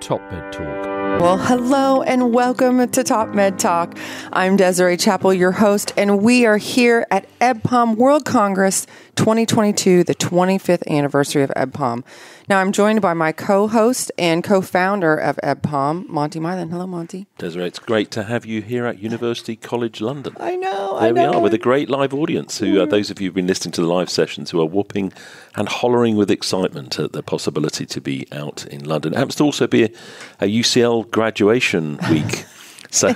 Top Med Talk. Well, hello and welcome to Top Med Talk. I'm Desiree, Chappell, your host, and we are here at EBPOM World Congress 2022, the 25th anniversary of EBPOM. Now, I'm joined by my co-host and co-founder of EBPOM, Monty Mythen. Hello, Monty. Desiree, it's great to have you here at University College London. I know. There we are with a great live audience. Who those of you who've been listening to the live sessions who are whooping and hollering with excitement at the possibility to be out in London. It happens to also be a UCL graduation week. So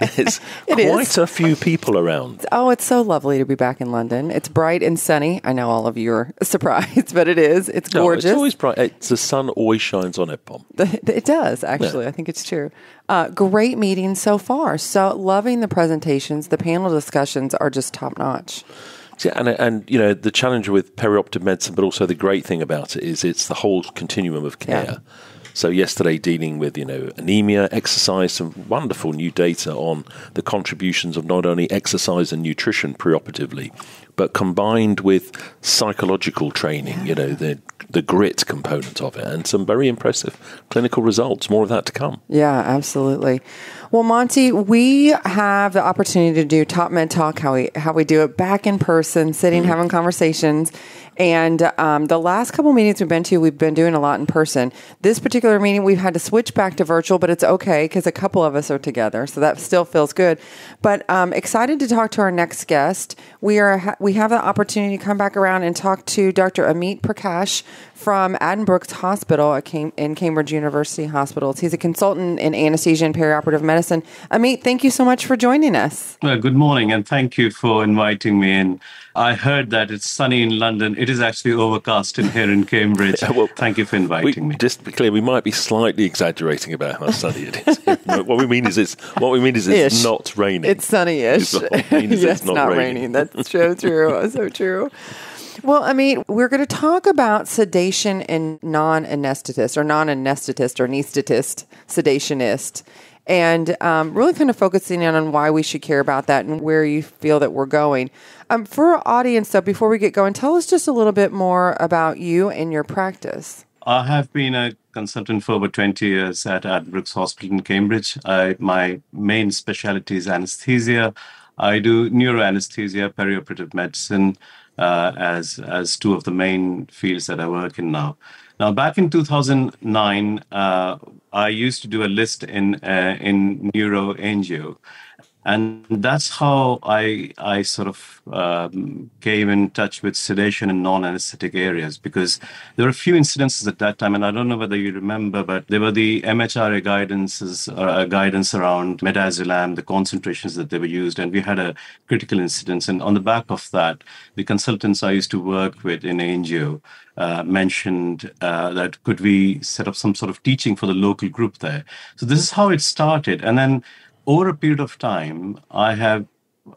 it's quite a few people around. Oh, it's so lovely to be back in London. It's bright and sunny. I know all of you are surprised, but it is. It's gorgeous. It's always bright. The sun always shines on EBPOM. It does, actually. Yeah. I think it's true. Great meeting so far. So loving the presentations. The panel discussions are just top notch. Yeah, and you know, the challenge with perioperative medicine, but also the great thing about it is it's the whole continuum of care. Yeah. So yesterday dealing with, anemia, exercise, some wonderful new data on the contributions of not only exercise and nutrition preoperatively, but combined with psychological training, the grit component of it, and some very impressive clinical results. More of that to come. Yeah, absolutely. Well, Monty, we have the opportunity to do Top Med Talk, how we do it back in person, sitting, having conversations. And the last couple meetings we've been doing a lot in person. This particular meeting, we've had to switch back to virtual, but it's okay because a couple of us are together, so that still feels good. But excited to talk to our next guest. We have the opportunity to come back around and talk to Dr. Amit Prakash from Addenbrookes Hospital in Cambridge University Hospitals. He's a consultant in anesthesia and perioperative medicine. Amit, thank you so much for joining us. Well, good morning, and thank you for inviting me in. I heard that it's sunny in London. It is actually overcast here in Cambridge. Well, thank you for inviting me. Just to be clear, we might be slightly exaggerating about how sunny it is. What we mean is it's not raining. It's sunny-ish. It's not raining. That's so true. So true. Well, Amit, we're going to talk about sedation in non-anesthetist or anesthetist, sedationist. And really kind of focusing in on why we should care about that and where you feel that we're going. For our audience, though, before we get going, tell us just a little bit more about you and your practice. I have been a consultant for over 20 years at Addenbrookes Hospital in Cambridge. My main specialty is anesthesia. I do neuroanesthesia, perioperative medicine as two of the main fields that I work in now. Now, back in 2009, I used to do a list in neuroangio. And that's how I sort of came in touch with sedation in non-anesthetic areas, because there were a few incidences at that time, and I don't know whether you remember, but there were the MHRA guidance around midazolam, the concentrations that they were used, and we had a critical incidence. And on the back of that, the consultants I used to work with in angio mentioned that could we set up some sort of teaching for the local group there. So this is how it started. And then over a period of time,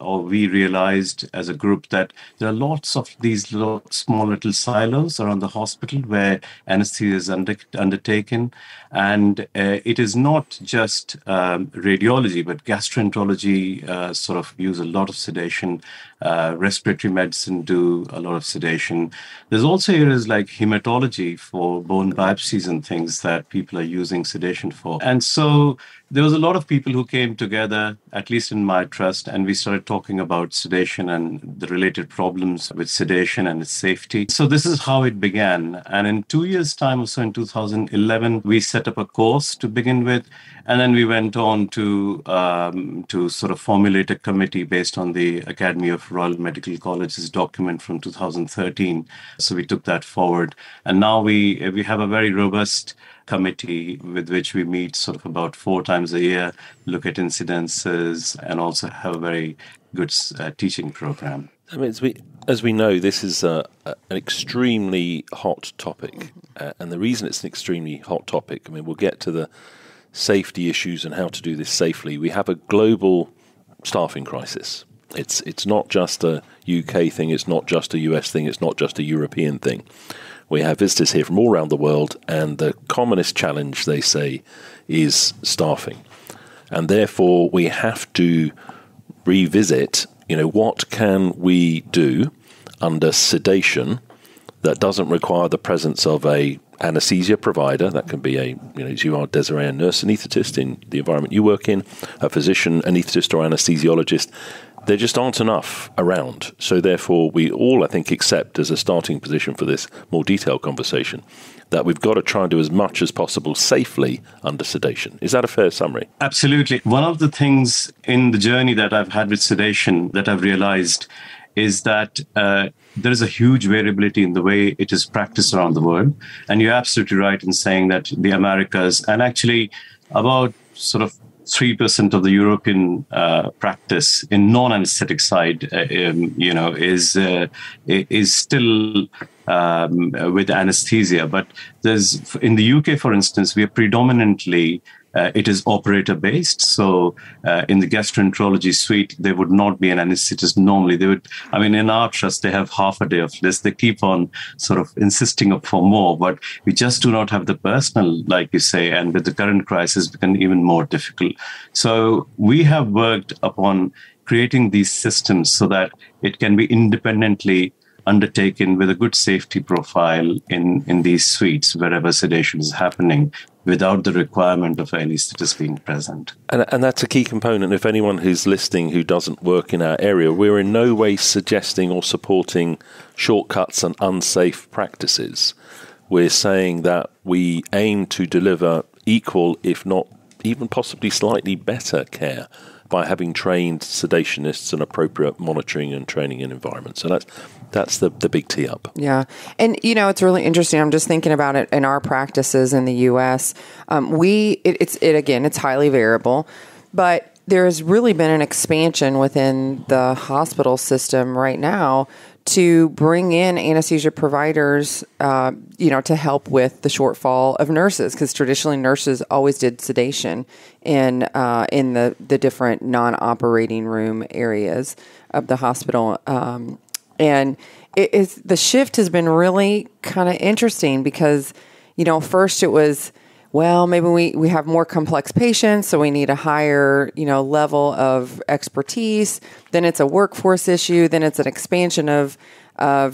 we realized as a group that there are lots of these small little silos around the hospital where anesthesia is undertaken. And it is not just radiology, but gastroenterology sort of use a lot of sedation. Respiratory medicine do a lot of sedation. There's also areas like hematology for bone biopsies and things that people are using sedation for. And so there was a lot of people who came together, at least in my trust, and we started talking about sedation and the related problems with sedation and its safety. So this is how it began. And in 2 years' time or so, in 2011, we set up a course to begin with. And then we went on to sort of formulate a committee based on the Academy of Royal Medical College's document from 2013. So we took that forward. And now we have a very robust committee with which we meet sort of about 4 times a year, look at incidences, and also have a very good teaching program. I mean, as we know, this is an extremely hot topic. And the reason it's an extremely hot topic, I mean, we'll get to the safety issues and how to do this safely. We have a global staffing crisis. It's not just a UK thing, it's not just a US thing, it's not just a European thing. We have visitors here from all around the world, and the commonest challenge, they say, is staffing. And therefore, we have to revisit, what can we do under sedation that doesn't require the presence of a anaesthesia provider, that can be as you are, Desiree, a nurse anaesthetist in the environment you work in, a physician anaesthetist or anaesthesiologist, there just aren't enough around. So therefore, we all, I think, accept as a starting position for this more detailed conversation that we've got to try and do as much as possible safely under sedation. Is that a fair summary? Absolutely. One of the things in the journey that I've had with sedation that I've realized is that there is a huge variability in the way it is practiced around the world. And you're absolutely right in saying that the Americas, and actually about sort of 3% of the European practice in non-anesthetic side, is still with anesthesia. But there's in the UK, for instance, we are predominantly it is operator-based. So in the gastroenterology suite, there would not be an anesthetist normally. They would, in our trust, they have half a day of this. They keep on sort of insisting for more, but we just do not have the personnel, like you say, and with the current crisis, it's become even more difficult. So we have worked upon creating these systems so that it can be independently undertaken with a good safety profile in these suites wherever sedation is happening, without the requirement of an anesthetist being present. And that's a key component. If anyone who's listening who doesn't work in our area, we're in no way suggesting or supporting shortcuts and unsafe practices. We're saying that we aim to deliver equal, if not even possibly slightly better care by having trained sedationists and appropriate monitoring and training in environments. So that's the big tee up. Yeah. And, it's really interesting. I'm just thinking about it in our practices in the U.S. It's highly variable, but there's really been an expansion within the hospital system right now to bring in anesthesia providers, to help with the shortfall of nurses, because traditionally nurses always did sedation in the different non-operating room areas of the hospital. And the shift has been really kind of interesting because, first it was, well, maybe we have more complex patients, so we need a higher, level of expertise. Then it's a workforce issue. Then it's an expansion of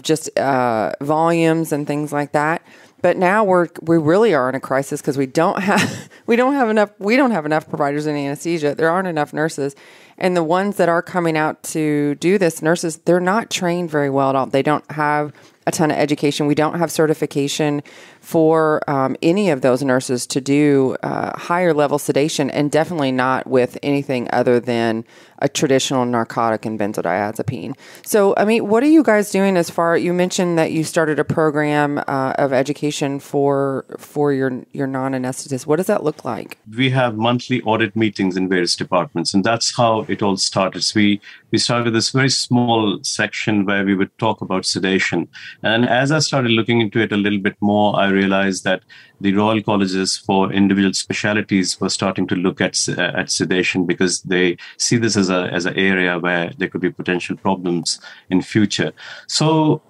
just volumes and things like that. But now we really are in a crisis because we don't have enough providers in anesthesia. There aren't enough nurses. And the ones that are coming out to do this, nurses, they're not trained very well at all. They don't have a ton of education. We don't have certification for any of those nurses to do higher level sedation, and definitely not with anything other than a traditional narcotic and benzodiazepine. So, what are you guys doing you mentioned that you started a program of education for your non-anesthetists. What does that look like? We have monthly audit meetings in various departments, and that's how it all started. So we started with this very small section where we would talk about sedation. And as I started looking into it a little bit more, I realized that the Royal Colleges for individual specialties were starting to look at sedation because they see this as an area where there could be potential problems in future. So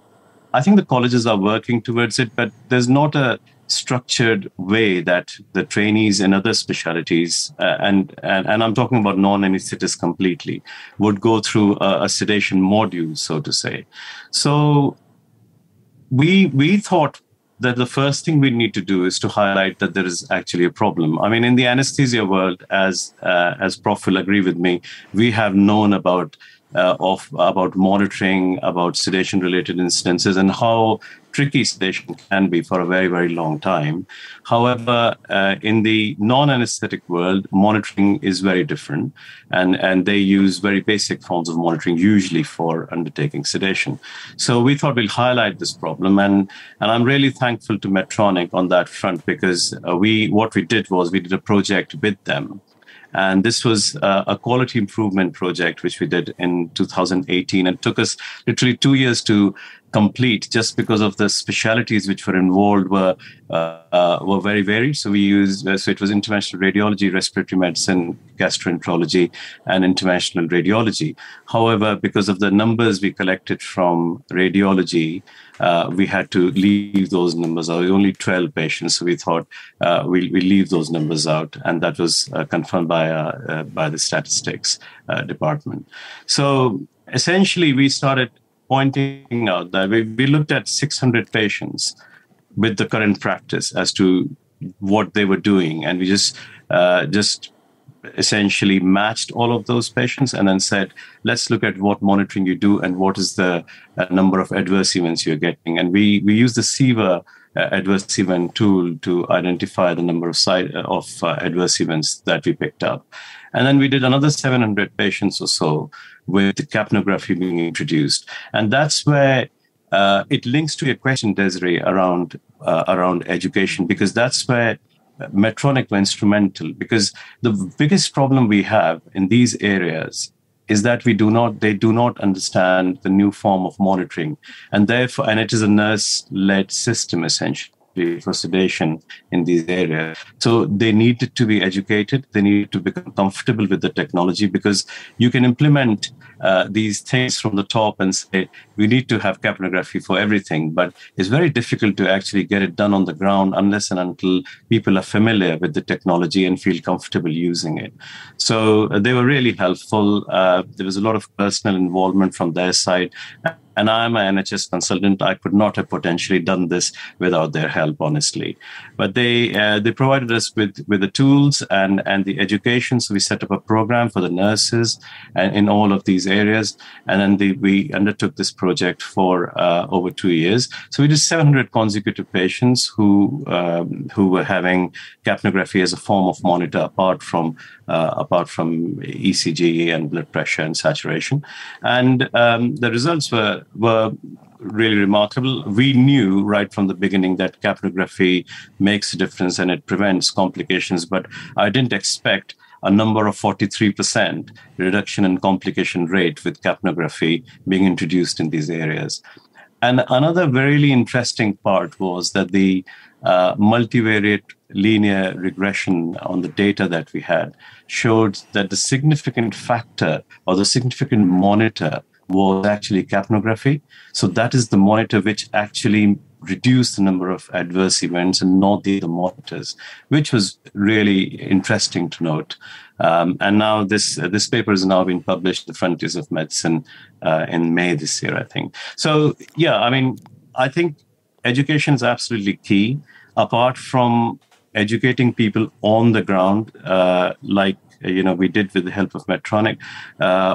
I think the colleges are working towards it, but there's not a structured way that the trainees in other specialties, and I'm talking about non-anesthetists completely, would go through a sedation module, so to say. So we thought that the first thing we need to do is to highlight that there is actually a problem. In the anesthesia world, as Prof will agree with me, we have known about monitoring, about sedation-related incidences, and how tricky sedation can be for a very, very long time. However, in the non-anesthetic world, monitoring is very different, and they use very basic forms of monitoring, usually for undertaking sedation. So we thought we'll highlight this problem, and I'm really thankful to Medtronic on that front, because what we did a project with them. And this was a quality improvement project, which we did in 2018. It took us literally 2 years to complete, just because of the specialties which were involved were very varied. So we used, so it was interventional radiology, respiratory medicine, gastroenterology, and interventional radiology. However, because of the numbers we collected from radiology, we had to leave those numbers out. Only 12 patients, so we thought we leave those numbers out, and that was confirmed by the statistics department. So essentially, we started pointing out that we looked at 600 patients with the current practice as to what they were doing. And we just essentially matched all of those patients and then said, let's look at what monitoring you do and what is the number of adverse events you're getting. And we use the SEVA adverse event tool to identify the number of adverse events that we picked up. And then we did another 700 patients or so with the capnography being introduced. And that's where it links to your question, Desiree, around education, because that's where Medtronic were instrumental. Because the biggest problem we have in these areas is that they do not understand the new form of monitoring, and therefore, and it is a nurse-led system essentially for sedation in these areas. So they needed to be educated. They needed to become comfortable with the technology, because you can implement these things from the top and say, we need to have capnography for everything. But it's very difficult to actually get it done on the ground unless and until people are familiar with the technology and feel comfortable using it. So they were really helpful. There was a lot of personal involvement from their side. And I'm an NHS consultant. I could not have potentially done this without their help, honestly. But they provided us with the tools and the education. So we set up a program for the nurses and in all of these areas. And then we undertook this project for over 2 years. So we did 700 consecutive patients who were having capnography as a form of monitor apart from ECG and blood pressure and saturation. And the results were really remarkable. We knew right from the beginning that capnography makes a difference and it prevents complications, but I didn't expect a number of 43% reduction in complication rate with capnography being introduced in these areas. And another very interesting part was that the multivariate linear regression on the data that we had showed that the significant factor or the significant monitor was actually capnography. So that is the monitor which actually reduced the number of adverse events and not the other monitors, which was really interesting to note. And now this paper has now been published in the Frontiers of Medicine in May this year, I think. So, yeah, I mean, I think education is absolutely key. Apart from educating people on the ground, like we did with the help of Medtronic,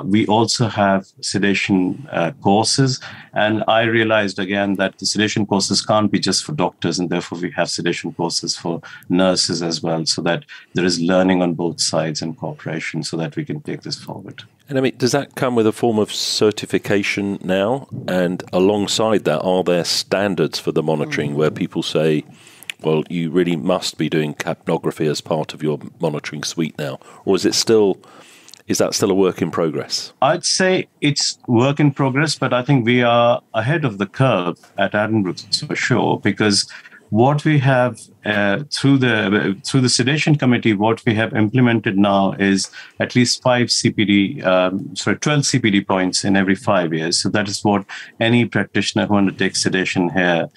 we also have sedation courses. And I realized again that the sedation courses can't be just for doctors, and therefore we have sedation courses for nurses as well, so that there is learning on both sides and cooperation so that we can take this forward. And I mean, does that come with a form of certification now? And alongside that, are there standards for the monitoring where people say, well, you really must be doing capnography as part of your monitoring suite now? Or is that still a work in progress? I'd say it's work in progress, but I think we are ahead of the curve at Addenbrookes for sure, because what we have through the sedation committee, what we have implemented now is at least 12 CPD points in every 5 years. So that is what any practitioner who undertakes sedation here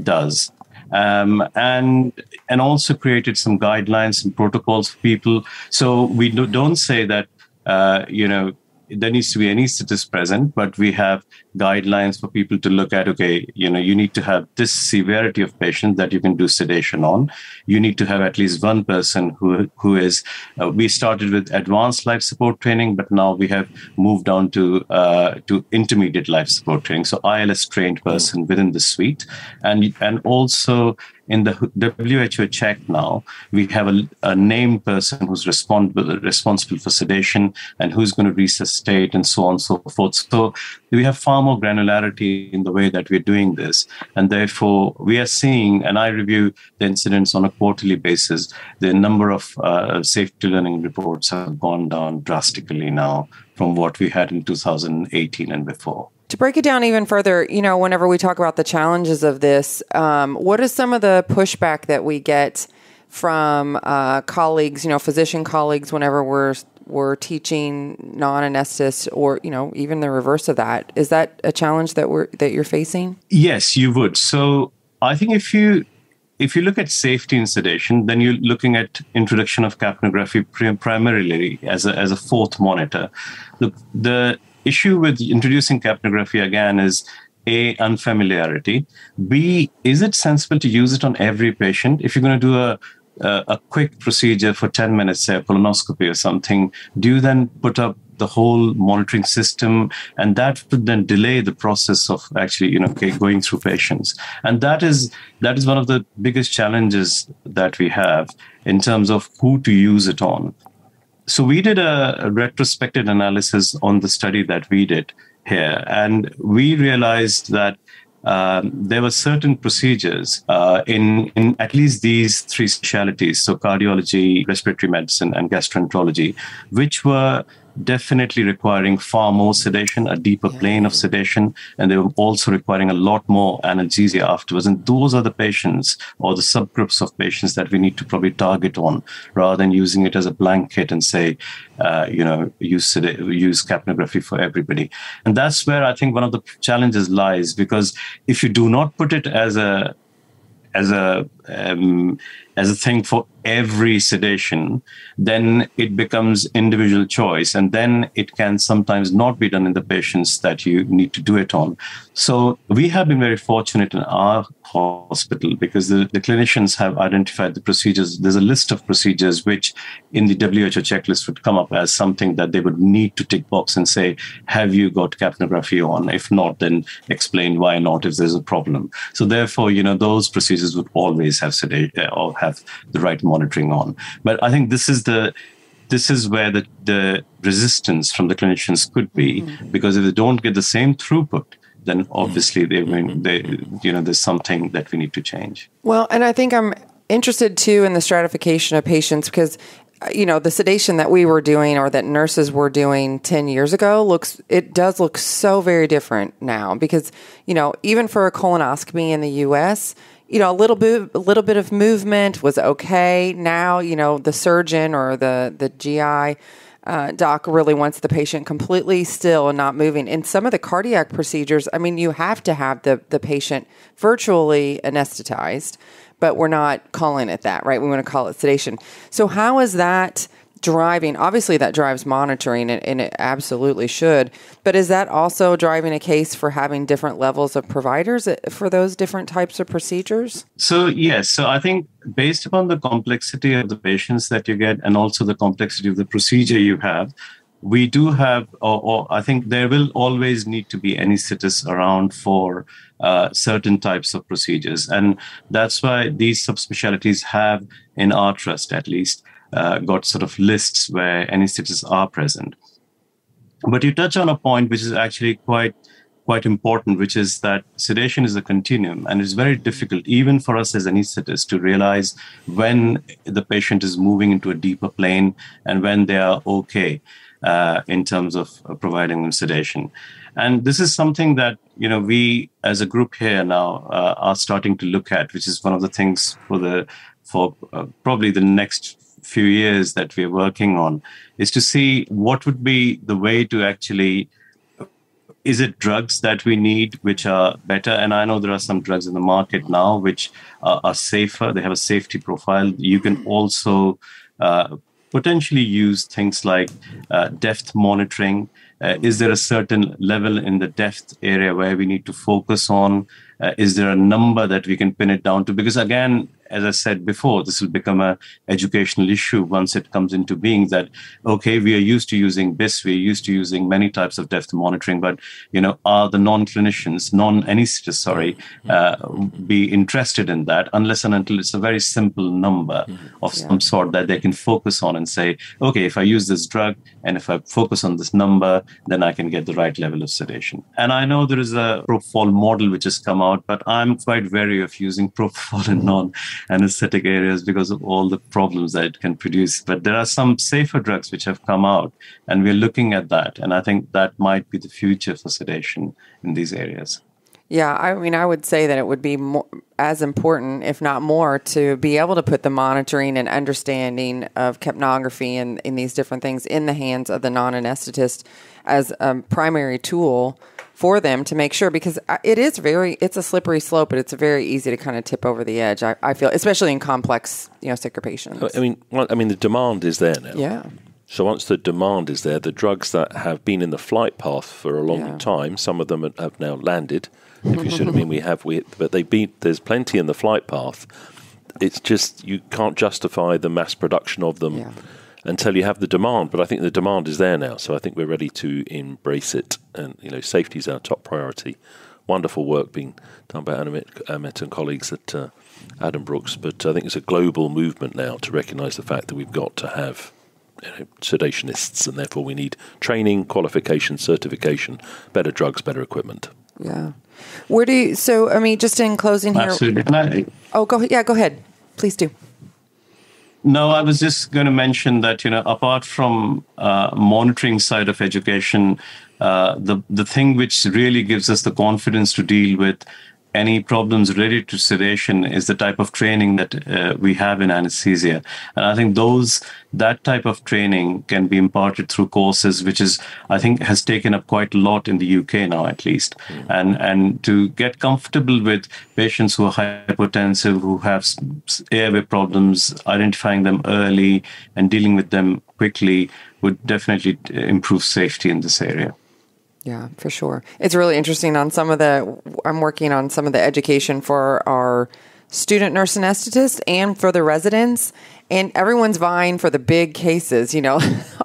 does. And also created some guidelines and protocols for people. So we don't say that, there needs to be anaesthetist present, but we have guidelines for people to look at, okay, you need to have this severity of patient that you can do sedation on. You need to have at least one person who is, we started with advanced life support training, but now we have moved on to intermediate life support training. So ILS trained person within the suite. And also in the WHO check now, we have a named person who's responsible for sedation and who's going to resuscitate and so on and so forth. So we have far more granularity in the way that we're doing this. And therefore, we are seeing, and I review the incidents on a quarterly basis, the number of safety learning reports have gone down drastically now from what we had in 2018 and before. To break it down even further, whenever we talk about the challenges of this, what is some of the pushback that we get from colleagues, physician colleagues, whenever we're teaching non-anesthetists, or even the reverse of that? Is that a challenge that you're facing? Yes, you would. So I think if you look at safety in sedation, then you're looking at introduction of capnography primarily as a fourth monitor. The issue with introducing capnography again is A, unfamiliarity. B, is it sensible to use it on every patient? If you're going to do a quick procedure for 10 minutes, say a colonoscopy or something, do you then put up the whole monitoring system? And that would then delay the process of actually, going through patients. And that is one of the biggest challenges that we have in terms of who to use it on. So we did a retrospective analysis on the study that we did here, and we realized that there were certain procedures in at least these three specialties, so cardiology, respiratory medicine, and gastroenterology, which were definitely requiring far more sedation, a deeper plane of sedation, and they were also requiring a lot more analgesia afterwards. And those are the patients or the subgroups of patients that we need to probably target on, rather than using it as a blanket and say, use capnography for everybody. And that's where I think one of the challenges lies, because if you do not put it as a thing for every sedation, then it becomes individual choice, and then it can sometimes not be done in the patients that you need to do it on. So we have been very fortunate in our hospital because the clinicians have identified the procedures. There's a list of procedures which in the WHO checklist would come up as something that they would need to tick box and say, have you got capnography on? If not, then explain why not if there's a problem. So therefore, those procedures would always have sedation or have the right monitoring on. But I think this is where the resistance from the clinicians could be, because if they don't get the same throughput, then obviously there's something that we need to change. Well, and I think I'm interested too in the stratification of patients, because the sedation that we were doing or that nurses were doing 10 years ago does look so very different now, because even for a colonoscopy in the US, a little bit of movement was okay. Now, the surgeon or the GI doc really wants the patient completely still and not moving. In some of the cardiac procedures, you have to have the patient virtually anesthetized, but we're not calling it that, right? We want to call it sedation. So how is that driving? Obviously, that drives monitoring, and it absolutely should. But is that also driving a case for having different levels of providers for those different types of procedures? So, yes. So I think based upon the complexity of the patients that you get and also the complexity of the procedure you have, we do have, or I think there will always need to be anesthetists around for certain types of procedures. And that's why these subspecialties have, in our trust at least, got sort of lists where anesthetists are present. But you touch on a point which is actually quite important, which is that sedation is a continuum, and it's very difficult even for us as anesthetists to realize when the patient is moving into a deeper plane and when they are okay in terms of providing them sedation. And this is something that we as a group here now are starting to look at, which is one of the things for probably the next few years that we're working on, is to see what would be the way to actually, is it drugs that we need which are better? And I know there are some drugs in the market now which are safer. They have a safety profile. You can also potentially use things like depth monitoring. Is there a certain level in the depth area where we need to focus on? Is there a number that we can pin it down to? Because again, as I said before, this will become an educational issue once it comes into being that, okay, we are used to using BIS, we're used to using many types of depth monitoring, but, are the non-clinicians, non-anesthetists, be interested in that unless and until it's a very simple number of some sort that they can focus on and say, okay, if I use this drug and if I focus on this number, then I can get the right level of sedation. And I know there is a propofol model which has come out, but I'm quite wary of using propofol in non-anesthetic areas because of all the problems that it can produce. But there are some safer drugs which have come out, and we're looking at that. And I think that might be the future for sedation in these areas. Yeah, I would say that it would be as important, if not more, to be able to put the monitoring and understanding of capnography and in these different things in the hands of the non-anesthetist as a primary tool for them to make sure, because it's a slippery slope, but it's very easy to kind of tip over the edge. I feel, especially in complex, sicker patients. The demand is there now. Yeah. So once the demand is there, the drugs that have been in the flight path for a long time, some of them have now landed. If you see what I mean, but there's plenty in the flight path. It's just you can't justify the mass production of them until you have the demand. But I think the demand is there now, so I think we're ready to embrace it. And safety is our top priority. Wonderful work being done by Amit and colleagues at Addenbrookes. But I think it's a global movement now to recognise the fact that we've got to have sedationists, and therefore we need training, qualification, certification, better drugs, better equipment. Yeah. Just in closing here. Absolutely. Go ahead. Please do. No, I was just going to mention that, apart from monitoring side of education, the thing which really gives us the confidence to deal with any problems related to sedation is the type of training that we have in anesthesia. And I think that type of training can be imparted through courses, which I think has taken up quite a lot in the UK now, at least. And to get comfortable with patients who are hypertensive, who have airway problems, identifying them early and dealing with them quickly would definitely improve safety in this area. Yeah, for sure. It's really interesting I'm working on some of the education for our student nurse anesthetists and for the residents, and everyone's vying for the big cases,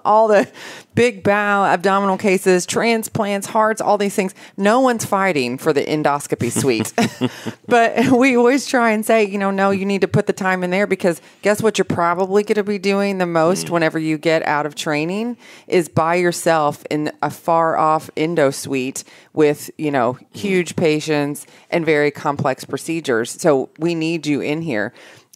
all the big bowel, abdominal cases, transplants, hearts, all these things. No one's fighting for the endoscopy suite. But we always try and say, no, you need to put the time in there, because guess what you're probably going to be doing the most whenever you get out of training is by yourself in a far off endo suite with, huge patients and very complex procedures. So we need you in here.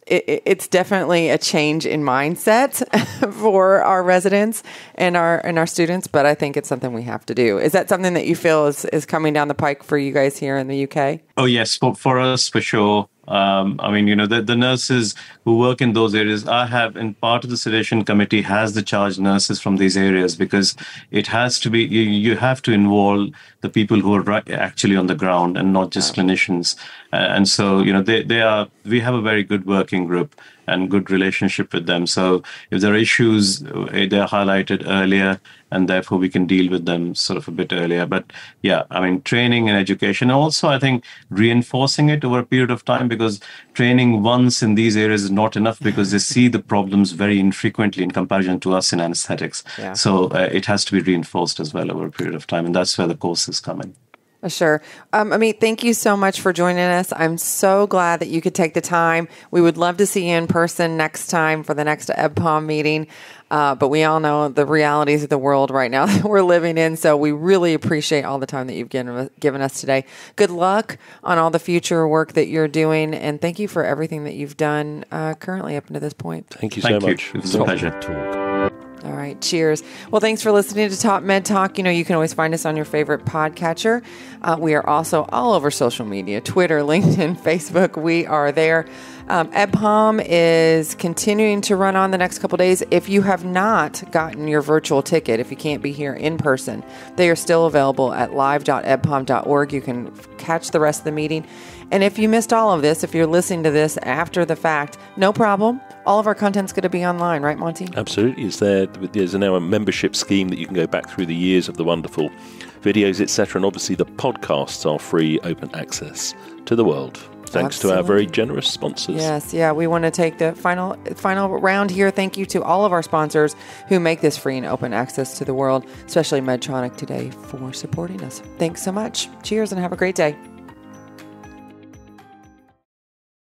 It's definitely a change in mindset for our residents and our students, but I think it's something we have to do. Is that something that you feel is coming down the pike for you guys here in the UK? Oh, yes, for us, for sure. The nurses who work in those areas, and part of the sedation committee has the charge nurses from these areas, because it has to be, you have to involve the people who are actually on the ground and not just clinicians. And so, we have a very good working group and good relationship with them. So if there are issues, they're highlighted earlier, and therefore we can deal with them sort of a bit earlier. But training and education, also I think reinforcing it over a period of time, because training once in these areas is not enough, because they see the problems very infrequently in comparison to us in anesthetics. Yeah. So it has to be reinforced as well over a period of time, and that's where the courses come in. Sure. Amit, thank you so much for joining us. I'm so glad that you could take the time. We would love to see you in person next time for the next EBPOM meeting. But we all know the realities of the world right now that we're living in. So we really appreciate all the time that you've given us today. Good luck on all the future work that you're doing. And thank you for everything that you've done currently up to this point. Thank you so much. It was a pleasure. All right. Cheers. Well, thanks for listening to Top Med Talk. You can always find us on your favorite podcatcher. We are also all over social media, Twitter, LinkedIn, Facebook. We are there. EBPOM is continuing to run on the next couple of days. If you have not gotten your virtual ticket, if you can't be here in person, they are still available at live.ebpom.org. You can catch the rest of the meeting. And if you missed all of this, if you're listening to this after the fact, no problem. All of our content's going to be online, right, Monty? Absolutely. There's now a membership scheme that you can go back through the years of the wonderful videos, etc. And obviously the podcasts are free, open access to the world. Thanks to our very generous sponsors. Yes, yeah. We want to take the final round here. Thank you to all of our sponsors who make this free and open access to the world, especially Medtronic today for supporting us. Thanks so much. Cheers and have a great day.